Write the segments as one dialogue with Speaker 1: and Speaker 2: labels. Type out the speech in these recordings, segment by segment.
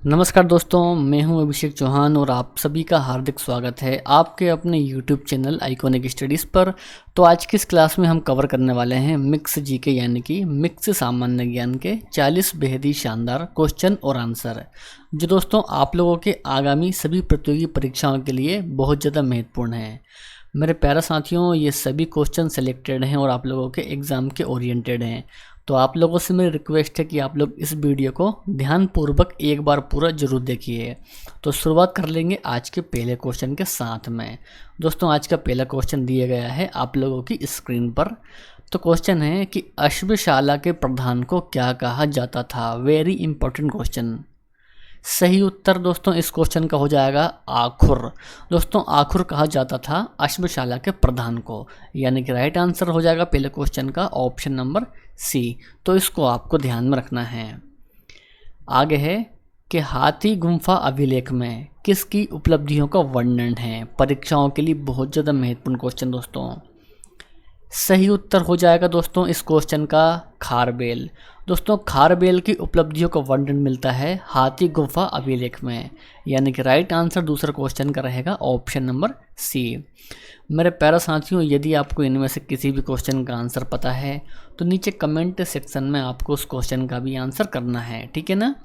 Speaker 1: नमस्कार दोस्तों, मैं हूं अभिषेक चौहान और आप सभी का हार्दिक स्वागत है आपके अपने YouTube चैनल आइकॉनिक स्टडीज़ पर। तो आज की इस क्लास में हम कवर करने वाले हैं मिक्स जीके यानी कि मिक्स सामान्य ज्ञान के 40 बेहद ही शानदार क्वेश्चन और आंसर, जो दोस्तों आप लोगों के आगामी सभी प्रतियोगी परीक्षाओं के लिए बहुत ज़्यादा महत्वपूर्ण है। मेरे प्यारे साथियों, ये सभी क्वेश्चन सेलेक्टेड हैं और आप लोगों के एग्ज़ाम के ओरिएंटेड हैं। तो आप लोगों से मेरी रिक्वेस्ट है कि आप लोग इस वीडियो को ध्यानपूर्वक एक बार पूरा जरूर देखिए। तो शुरुआत कर लेंगे आज के पहले क्वेश्चन के साथ में। दोस्तों, आज का पहला क्वेश्चन दिया गया है आप लोगों की स्क्रीन पर। तो क्वेश्चन है कि अश्वशाला के प्रधान को क्या कहा जाता था। Very important question. सही उत्तर दोस्तों इस क्वेश्चन का हो जाएगा आखुर। दोस्तों, आखुर कहा जाता था अश्वशाला के प्रधान को, यानी कि राइट आंसर हो जाएगा पहले क्वेश्चन का ऑप्शन नंबर सी। तो इसको आपको ध्यान में रखना है। आगे है कि हाथी गुम्फा अभिलेख में किसकी उपलब्धियों का वर्णन है। परीक्षाओं के लिए बहुत ज़्यादा महत्वपूर्ण क्वेश्चन दोस्तों। सही उत्तर हो जाएगा दोस्तों इस क्वेश्चन का खारबेल। दोस्तों, खारबेल की उपलब्धियों का वर्णन मिलता है हाथी गुफा अभिलेख में, यानी कि राइट आंसर दूसरा क्वेश्चन का रहेगा ऑप्शन नंबर सी। मेरे प्यारे साथियों, यदि आपको इनमें से किसी भी क्वेश्चन का आंसर पता है तो नीचे कमेंट सेक्शन में आपको उस क्वेश्चन का भी आंसर करना है, ठीक है ना।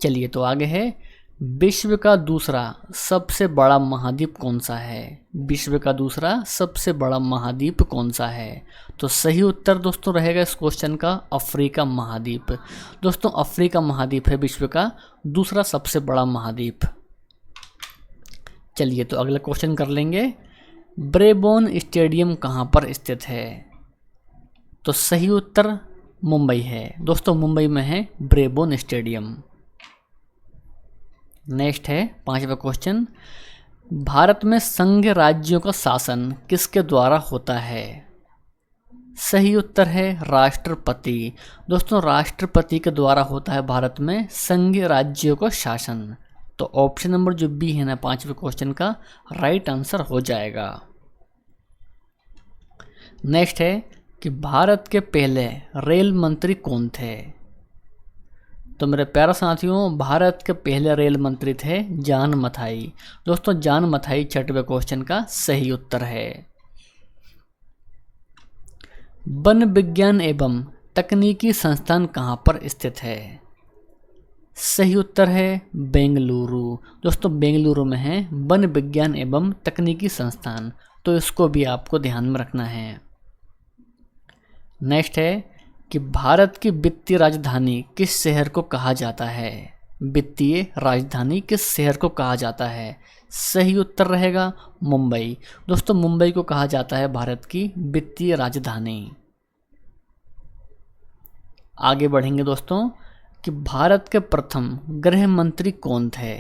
Speaker 1: चलिए तो आगे है, विश्व का दूसरा सबसे बड़ा महाद्वीप कौन सा है। विश्व का दूसरा सबसे बड़ा महाद्वीप कौन सा है। तो सही उत्तर दोस्तों रहेगा इस क्वेश्चन का अफ्रीका महाद्वीप। दोस्तों, अफ्रीका महाद्वीप है विश्व का दूसरा सबसे बड़ा महाद्वीप। चलिए तो अगला क्वेश्चन कर लेंगे, ब्रेबोन स्टेडियम कहाँ पर स्थित है। तो सही उत्तर मुंबई है। दोस्तों, मुंबई में है ब्रेबोन स्टेडियम। नेक्स्ट है पांचवा क्वेश्चन, भारत में संघ राज्यों का शासन किसके द्वारा होता है। सही उत्तर है राष्ट्रपति। दोस्तों, राष्ट्रपति के द्वारा होता है भारत में संघ राज्यों का शासन। तो ऑप्शन नंबर जो बी है ना पांचवे क्वेश्चन का राइट आंसर हो जाएगा। नेक्स्ट है कि भारत के पहले रेल मंत्री कौन थे। तो मेरे प्यारे साथियों, भारत के पहले रेल मंत्री थे जान मथाई। दोस्तों, जान मथाई छठवें क्वेश्चन का सही उत्तर है। वन विज्ञान एवं तकनीकी संस्थान कहाँ पर स्थित है। सही उत्तर है बेंगलुरु। दोस्तों, बेंगलुरु में है वन विज्ञान एवं तकनीकी संस्थान। तो इसको भी आपको ध्यान में रखना है। नेक्स्ट है कि भारत की वित्तीय राजधानी किस शहर को कहा जाता है। वित्तीय राजधानी किस शहर को कहा जाता है। सही उत्तर रहेगा मुंबई। दोस्तों, मुंबई को कहा जाता है भारत की वित्तीय राजधानी। आगे बढ़ेंगे दोस्तों कि भारत के प्रथम गृह मंत्री कौन थे।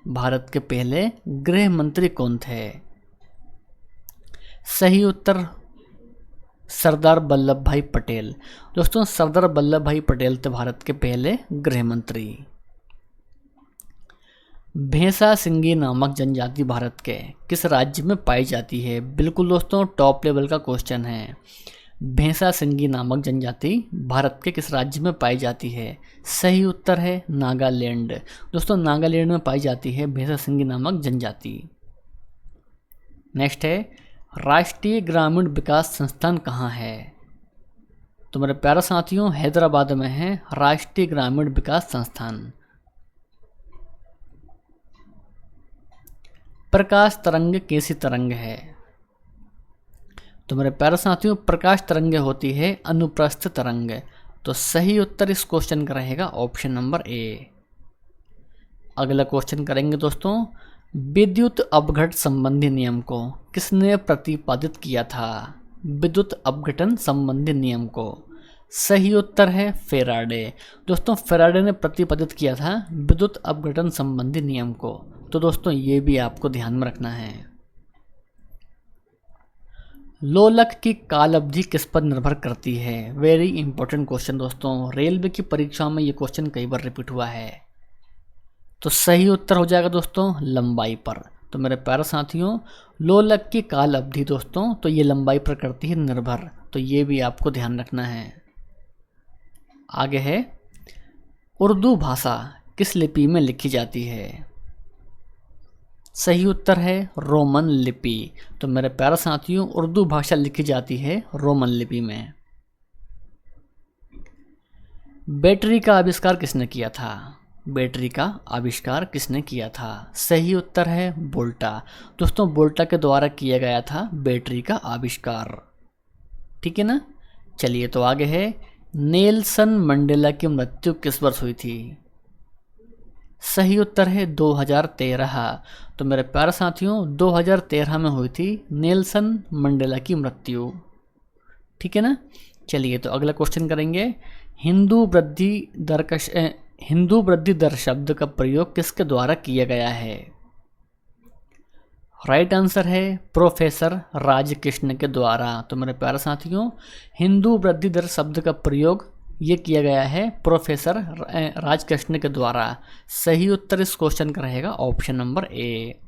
Speaker 1: भारत के पहले गृह मंत्री कौन थे। सही उत्तर सरदार वल्लभ भाई पटेल। दोस्तों, सरदार वल्लभ भाई पटेल थे भारत के पहले गृह मंत्री। भैंसा सिंगी नामक जनजाति भारत के किस राज्य में पाई जाती है। बिल्कुल दोस्तों, टॉप लेवल का क्वेश्चन है। भैंसा सिंगी नामक जनजाति भारत के किस राज्य में पाई जाती है। सही उत्तर है नागालैंड। दोस्तों, नागालैंड में पाई जाती है भैंसा सिंगी नामक जनजाति। नेक्स्ट है, राष्ट्रीय ग्रामीण विकास संस्थान कहाँ है। तो मेरे प्यारे साथियों, हैदराबाद में है राष्ट्रीय ग्रामीण विकास संस्थान। प्रकाश तरंग कैसी तरंग है। तो मेरे प्यारे साथियों, प्रकाश तरंग होती है अनुप्रस्थ तरंग। तो सही उत्तर इस क्वेश्चन का रहेगा ऑप्शन नंबर ए। अगला क्वेश्चन करेंगे दोस्तों, विद्युत अपघट संबंधी नियम को किसने प्रतिपादित किया था। विद्युत अपघटन संबंधी नियम को। सही उत्तर है फेराडे। दोस्तों, फेराडे ने प्रतिपादित किया था विद्युत अपघटन संबंधी नियम को। तो दोस्तों, ये भी आपको ध्यान में रखना है। लोलक की काल अवधि किस पर निर्भर करती है। वेरी इंपॉर्टेंट क्वेश्चन दोस्तों, रेलवे की परीक्षाओं में ये क्वेश्चन कई बार रिपीट हुआ है। तो सही उत्तर हो जाएगा दोस्तों लंबाई पर। तो मेरे प्यारे साथियों, लोलक की काल अवधि दोस्तों तो ये लंबाई पर करती है निर्भर। तो ये भी आपको ध्यान रखना है। आगे है, उर्दू भाषा किस लिपि में लिखी जाती है? सही उत्तर है रोमन लिपि। तो मेरे प्यारे साथियों, उर्दू भाषा लिखी जाती है रोमन लिपि में। बैटरी का आविष्कार किसने किया था? बैटरी का आविष्कार किसने किया था? सही उत्तर है वोल्टा। दोस्तों, वोल्टा के द्वारा किया गया था बैटरी का आविष्कार। ठीक है ना। चलिए तो आगे है, नेल्सन मंडेला की मृत्यु किस वर्ष हुई थी? सही उत्तर है 2013। तो मेरे प्यारे साथियों, 2013 में हुई थी नेल्सन मंडेला की मृत्यु। ठीक है ना। चलिए तो अगला क्वेश्चन करेंगे, हिंदू वृद्धि दर शब्द का प्रयोग किसके द्वारा किया गया है? राइट आंसर है प्रोफेसर राजकृष्ण के द्वारा। तो मेरे प्यारे साथियों, हिंदू वृद्धि दर शब्द का प्रयोग ये किया गया है प्रोफेसर राजकृष्ण के द्वारा। सही उत्तर इस क्वेश्चन का रहेगा ऑप्शन नंबर ए।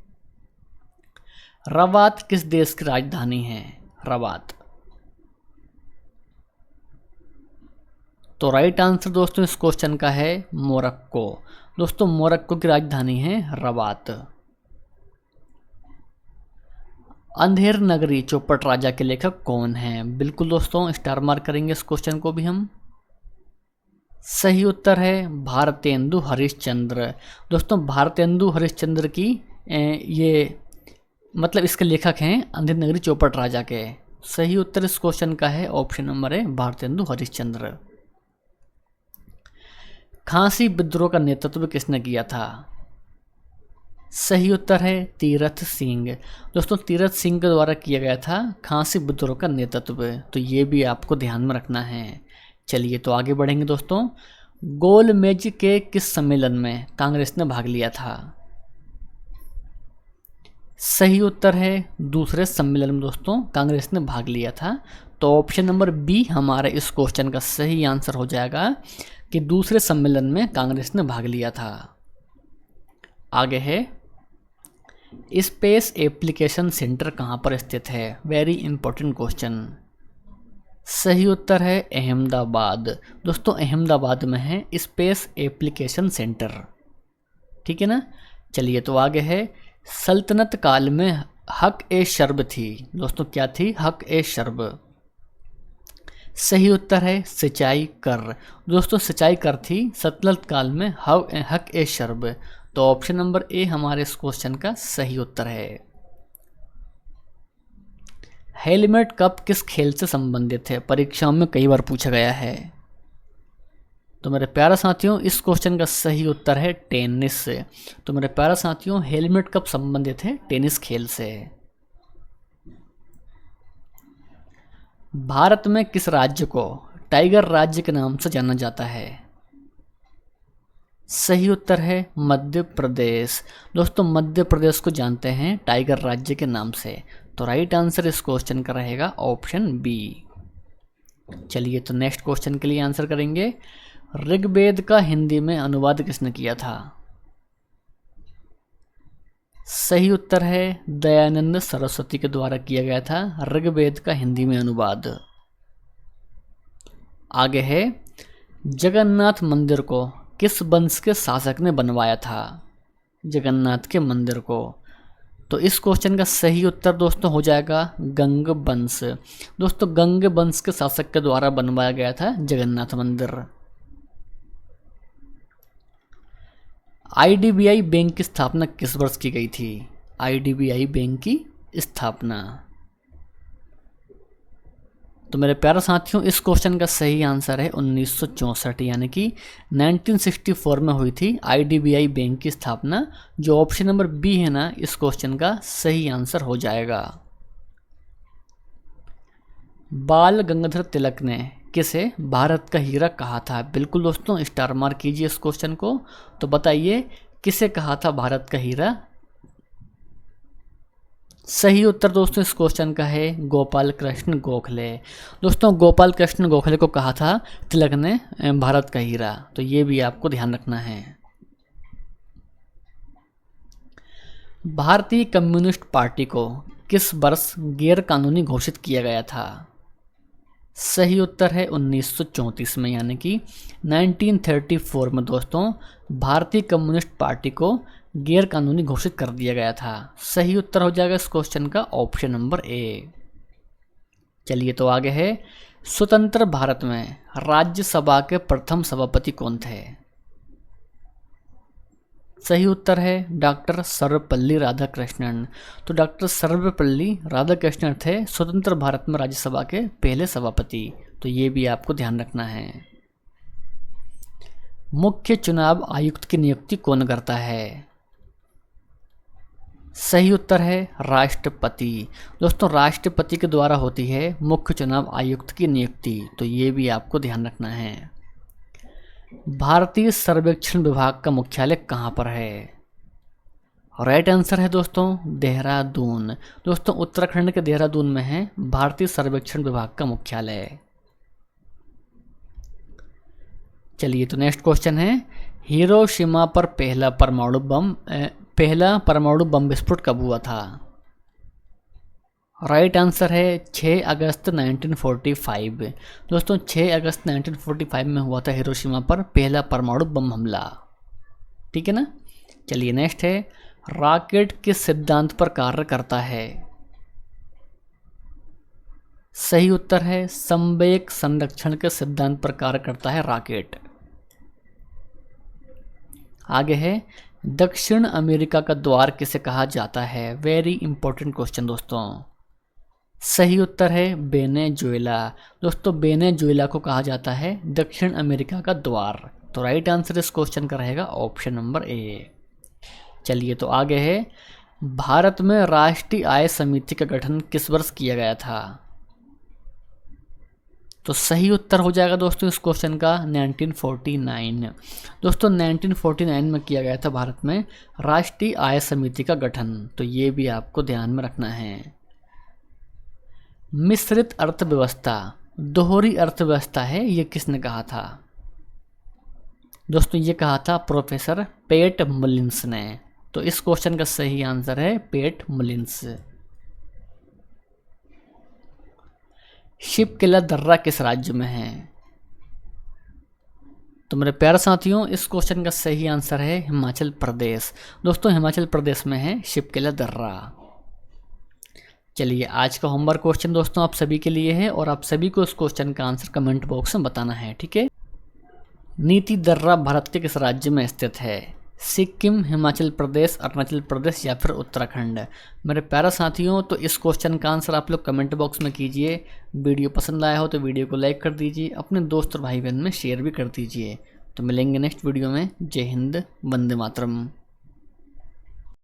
Speaker 1: रबात किस देश की राजधानी है? रबात। तो राइट आंसर दोस्तों इस क्वेश्चन का है मोरक्को। दोस्तों, मोरक्को की राजधानी है रबात। अंधेर नगरी चौपट राजा के लेखक कौन हैं? बिल्कुल दोस्तों, स्टार मार्क करेंगे इस क्वेश्चन को भी हम। सही उत्तर है भारतेंदु हरिश्चंद्र। दोस्तों, भारतेंदु हरिश्चंद्र की ये मतलब इसके लेखक हैं अंधेर नगरी चौपट राजा के। सही उत्तर इस क्वेश्चन का है option number A Bharatendu Harishchandra. खांसी विद्रोह का नेतृत्व किसने किया था? सही उत्तर है तीरथ सिंह। दोस्तों, तीरथ सिंह के द्वारा किया गया था खांसी विद्रोह का नेतृत्व। तो ये भी आपको ध्यान में रखना है। चलिए तो आगे बढ़ेंगे दोस्तों, गोलमेज के किस सम्मेलन में कांग्रेस ने भाग लिया था? सही उत्तर है दूसरे सम्मेलन में दोस्तों कांग्रेस ने भाग लिया था। तो ऑप्शन नंबर बी हमारे इस क्वेश्चन का सही आंसर हो जाएगा कि दूसरे सम्मेलन में कांग्रेस ने भाग लिया था। आगे है, स्पेस एप्लीकेशन सेंटर कहाँ पर स्थित है? Very important question. सही उत्तर है अहमदाबाद। दोस्तों, अहमदाबाद में है स्पेस एप्लीकेशन सेंटर। ठीक है ना। चलिए तो आगे है, सल्तनत काल में हक ए शर्ब थी। दोस्तों, क्या थी? हक ए शर्ब। सही उत्तर है सिंचाई कर। दोस्तों, सिंचाई कर थी सल्तनत काल में हक ए शर्ब। तो ऑप्शन नंबर ए हमारे इस क्वेश्चन का सही उत्तर है। हेलमेट कप किस खेल से संबंधित है? परीक्षाओं में कई बार पूछा गया है। तो मेरे प्यारे साथियों, इस क्वेश्चन का सही उत्तर है टेनिस से। तो मेरे प्यारे साथियों, हेलमेट कप संबंधित है टेनिस खेल से। भारत में किस राज्य को टाइगर राज्य के नाम से जाना जाता है? सही उत्तर है मध्य प्रदेश। दोस्तों, मध्य प्रदेश को जानते हैं टाइगर राज्य के नाम से। तो राइट आंसर इस क्वेश्चन का रहेगा ऑप्शन बी। चलिए तो नेक्स्ट क्वेश्चन के लिए आंसर करेंगे, ऋग्वेद का हिंदी में अनुवाद किसने किया था? सही उत्तर है दयानंद सरस्वती के द्वारा किया गया था ऋग्वेद का हिंदी में अनुवाद। आगे है, जगन्नाथ मंदिर को किस वंश के शासक ने बनवाया था? जगन्नाथ के मंदिर को। तो इस क्वेश्चन का सही उत्तर दोस्तों हो जाएगा गंग वंश। दोस्तों, गंग वंश के शासक के द्वारा बनवाया गया था जगन्नाथ मंदिर। आईडीबीआई बैंक की स्थापना किस वर्ष की गई थी? आईडीबीआई बैंक की स्थापना। तो मेरे प्यारे साथियों, इस क्वेश्चन का सही आंसर है 1964, यानी कि 1964 में हुई थी आईडीबीआई बैंक की स्थापना। जो ऑप्शन नंबर बी है ना, इस क्वेश्चन का सही आंसर हो जाएगा। बाल गंगाधर तिलक ने किसे भारत का हीरा कहा था? बिल्कुल दोस्तों, स्टार मार्क कीजिए इस क्वेश्चन को। तो बताइए किसे कहा था भारत का हीरा? सही उत्तर दोस्तों इस क्वेश्चन का है गोपाल कृष्ण गोखले। दोस्तों, गोपाल कृष्ण गोखले को कहा था तिलक ने भारत का हीरा। तो ये भी आपको ध्यान रखना है। भारतीय कम्युनिस्ट पार्टी को किस वर्ष गैर कानूनी घोषित किया गया था? सही उत्तर है 1934 में, यानी कि 1934 में दोस्तों भारतीय कम्युनिस्ट पार्टी को गैर कानूनी घोषित कर दिया गया था। सही उत्तर हो जाएगा इस क्वेश्चन का ऑप्शन नंबर ए। चलिए तो आगे है, स्वतंत्र भारत में राज्यसभा के प्रथम सभापति कौन थे? सही उत्तर है डॉक्टर सर्वपल्ली राधाकृष्णन। तो डॉक्टर सर्वपल्ली राधाकृष्णन थे स्वतंत्र भारत में राज्यसभा के पहले सभापति। तो ये भी आपको ध्यान रखना है। मुख्य चुनाव आयुक्त की नियुक्ति कौन करता है? सही उत्तर है राष्ट्रपति। दोस्तों राष्ट्रपति के द्वारा होती है मुख्य चुनाव आयुक्त की नियुक्ति। तो ये भी आपको ध्यान रखना है। भारतीय सर्वेक्षण विभाग का मुख्यालय कहाँ पर है? राइट आंसर है दोस्तों देहरादून। दोस्तों उत्तराखंड के देहरादून में है भारतीय सर्वेक्षण विभाग का मुख्यालय। चलिए तो नेक्स्ट क्वेश्चन है, हिरोशिमा पर पहला परमाणु बम विस्फोट कब हुआ था? राइट आंसर है 6 अगस्त 1945। दोस्तों 6 अगस्त 1945 में हुआ था हिरोशिमा पर पहला परमाणु बम हमला। ठीक है ना। चलिए नेक्स्ट है, रॉकेट किस सिद्धांत पर कार्य करता है? सही उत्तर है संवेग संरक्षण के सिद्धांत पर कार्य करता है रॉकेट। आगे है, दक्षिण अमेरिका का द्वार किसे कहा जाता है? वेरी इंपॉर्टेंट क्वेश्चन दोस्तों। सही उत्तर है वेनेजुएला। दोस्तों वेनेजुएला को कहा जाता है दक्षिण अमेरिका का द्वार। तो राइट आंसर इस क्वेश्चन का रहेगा ऑप्शन नंबर ए। चलिए तो आगे है, भारत में राष्ट्रीय आय समिति का गठन किस वर्ष किया गया था? तो सही उत्तर हो जाएगा दोस्तों इस क्वेश्चन का 1949। दोस्तों 1949 में किया गया था भारत में राष्ट्रीय आय समिति का गठन। तो ये भी आपको ध्यान में रखना है। मिश्रित अर्थव्यवस्था दोहरी अर्थव्यवस्था है, ये किसने कहा था? दोस्तों ये कहा था प्रोफेसर पेट मुलिन्स ने। तो इस क्वेश्चन का सही आंसर है पेट मुलिन्स। शिपकिला दर्रा किस राज्य में है? तो मेरे प्यारे साथियों इस क्वेश्चन का सही आंसर है हिमाचल प्रदेश। दोस्तों हिमाचल प्रदेश में है शिपकिला दर्रा। चलिए आज का होमवर्क क्वेश्चन दोस्तों आप सभी के लिए है और आप सभी को इस क्वेश्चन का आंसर कमेंट बॉक्स में बताना है। ठीक है। नीति दर्रा भारत के किस राज्य में स्थित है? सिक्किम, हिमाचल प्रदेश, अरुणाचल प्रदेश या फिर उत्तराखंड? मेरे प्यारे साथियों तो इस क्वेश्चन का आंसर आप लोग कमेंट बॉक्स में कीजिए। वीडियो पसंद आया हो तो वीडियो को लाइक कर दीजिए, अपने दोस्त और भाई बहन में शेयर भी कर दीजिए। तो मिलेंगे नेक्स्ट वीडियो में। जय हिंद, वंदे मातरम।